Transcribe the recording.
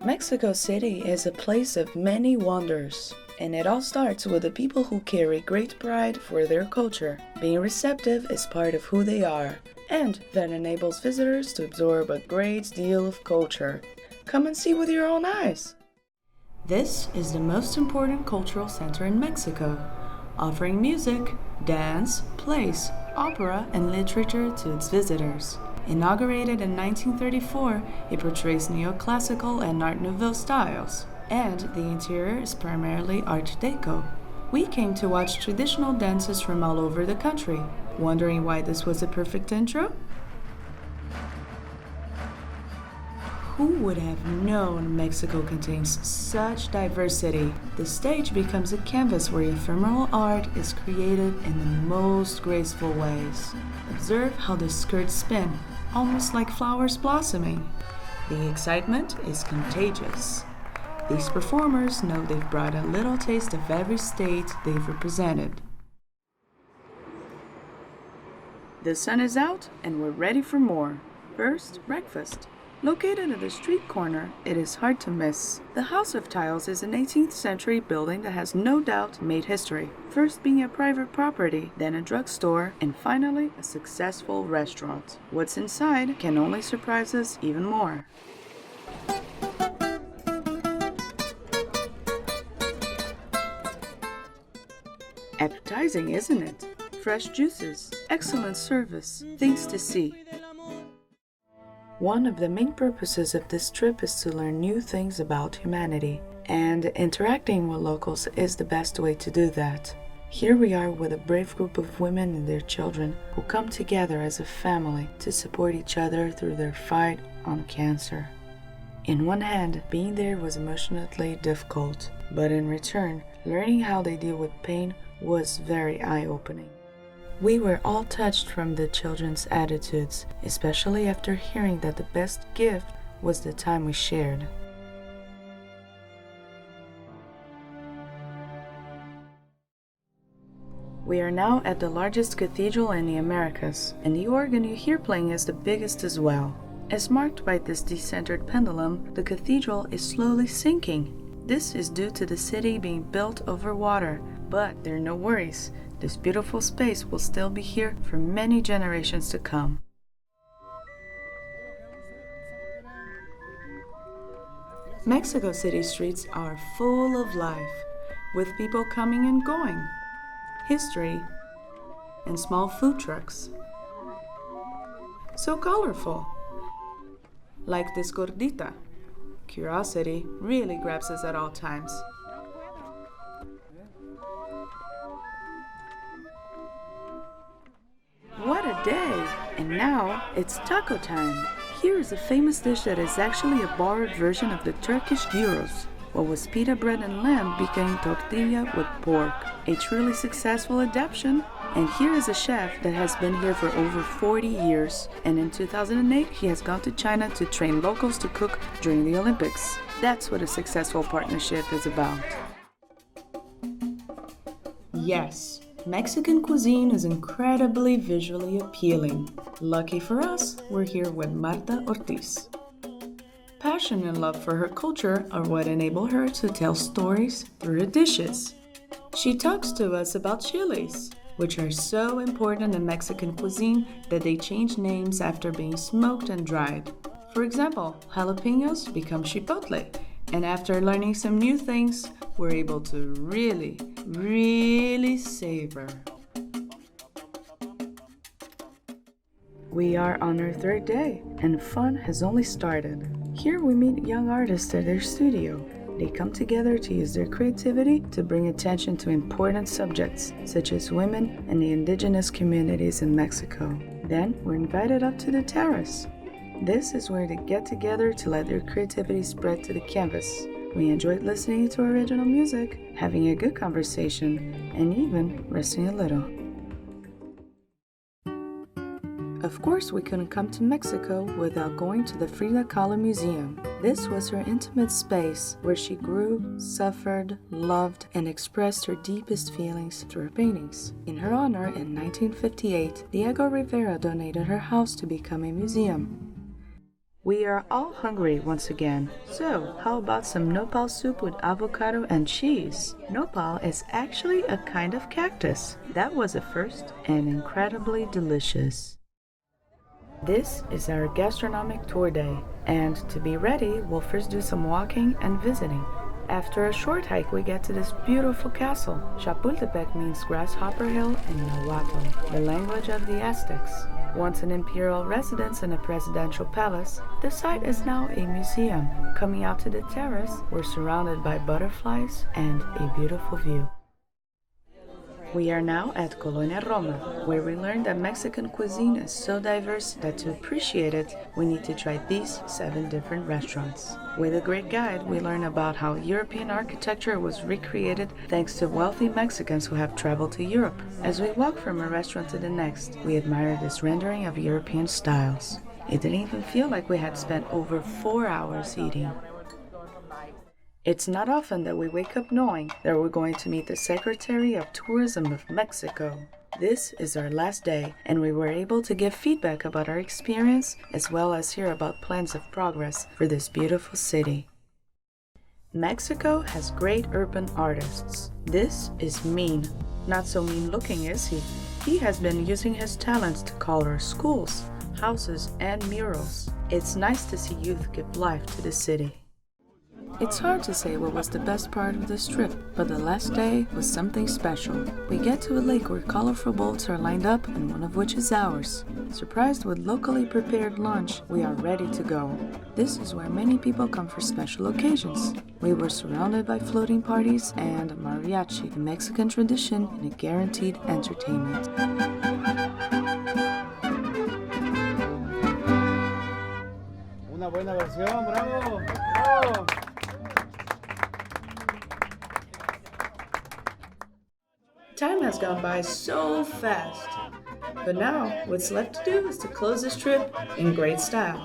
Mexico City is a place of many wonders, and it all starts with the people who carry great pride for their culture. Being receptive is part of who they are, and that enables visitors to absorb a great deal of culture. Come and see with your own eyes. This is the most important cultural center in Mexico, offering music, dance, plays, opera, and literature to its visitors. Inaugurated in 1934, it portrays neoclassical and Art Nouveau styles, and the interior is primarily Art Deco. We came to watch traditional dances from all over the country. Wondering why this was a perfect intro? Who would have known Mexico contains such diversity? The stage becomes a canvas where ephemeral art is created in the most graceful ways. Observe how the skirts spin, almost like flowers blossoming. The excitement is contagious. These performers know they've brought a little taste of every state they've represented. The sun is out and we're ready for more. First, breakfast. Located at the street corner, it is hard to miss. The House of Tiles is an 18th century building that has no doubt made history, first being a private property, then a drugstore, and finally a successful restaurant. What's inside can only surprise us even more. Appetizing, isn't it? Fresh juices, excellent service, things to see. One of the main purposes of this trip is to learn new things about humanity, and interacting with locals is the best way to do that. Here we are with a brave group of women and their children who come together as a family to support each other through their fight on cancer. In one hand, being there was emotionally difficult, but in return, learning how they deal with pain was very eye-opening. We were all touched from the children's attitudes, especially after hearing that the best gift was the time we shared. We are now at the largest cathedral in the Americas, and the organ you hear playing is the biggest as well. As marked by this decentered pendulum, the cathedral is slowly sinking. This is due to the city being built over water, but there are no worries. This beautiful space will still be here for many generations to come. Mexico City streets are full of life, with people coming and going, history, and small food trucks. So colorful. Like this gordita. Curiosity really grabs us at all times. What a day! And now it's taco time. Here is a famous dish that is actually a borrowed version of the Turkish gyros. What was pita bread and lamb became tortilla with pork. A truly successful adaptation. And here is a chef that has been here for over 40 years. And in 2008, he has gone to China to train locals to cook during the Olympics. That's what a successful partnership is about. Yes. Mexican cuisine is incredibly visually appealing. Lucky for us, we're here with Marta Ortiz. Passion and love for her culture are what enable her to tell stories through her dishes. She talks to us about chilies, which are so important in Mexican cuisine that they change names after being smoked and dried. For example, jalapenos become chipotle, and after learning some new things, we're able to really savor. We are on our third day, and fun has only started. Here we meet young artists at their studio. They come together to use their creativity to bring attention to important subjects, such as women and the indigenous communities in Mexico. Then we're invited up to the terrace. This is where they get together to let their creativity spread to the canvas. We enjoyed listening to original music, having a good conversation, and even resting a little. Of course, we couldn't come to Mexico without going to the Frida Kahlo Museum. This was her intimate space where she grew, suffered, loved, and expressed her deepest feelings through her paintings. In her honor, in 1958, Diego Rivera donated her house to become a museum. We are all hungry once again, so how about some nopal soup with avocado and cheese? Nopal is actually a kind of cactus. That was a first and incredibly delicious. This is our gastronomic tour day, and to be ready, we'll first do some walking and visiting. After a short hike, we get to this beautiful castle. Chapultepec means Grasshopper Hill in Nahuatl, the language of the Aztecs. Once an imperial residence and a presidential palace, the site is now a museum. Coming out to the terrace, we're surrounded by butterflies and a beautiful view. We are now at Colonia Roma, where we learned that Mexican cuisine is so diverse that to appreciate it, we need to try these 7 different restaurants. With a great guide, we learn about how European architecture was recreated thanks to wealthy Mexicans who have traveled to Europe. As we walk from a restaurant to the next, we admire this rendering of European styles. It didn't even feel like we had spent over 4 hours eating. It's not often that we wake up knowing that we're going to meet the Secretary of Tourism of Mexico. This is our last day, and we were able to give feedback about our experience as well as hear about plans of progress for this beautiful city. Mexico has great urban artists. This is Mean. Not so mean looking, is he? He has been using his talents to color schools, houses, and murals. It's nice to see youth give life to the city. It's hard to say what was the best part of this trip, but the last day was something special. We get to a lake where colorful boats are lined up and one of which is ours. Surprised with locally prepared lunch, we are ready to go. This is where many people come for special occasions. We were surrounded by floating parties and mariachi, a Mexican tradition and a guaranteed entertainment. Una buena versión, bravo, bravo. Time has gone by so fast, but now what's left to do is to close this trip in great style.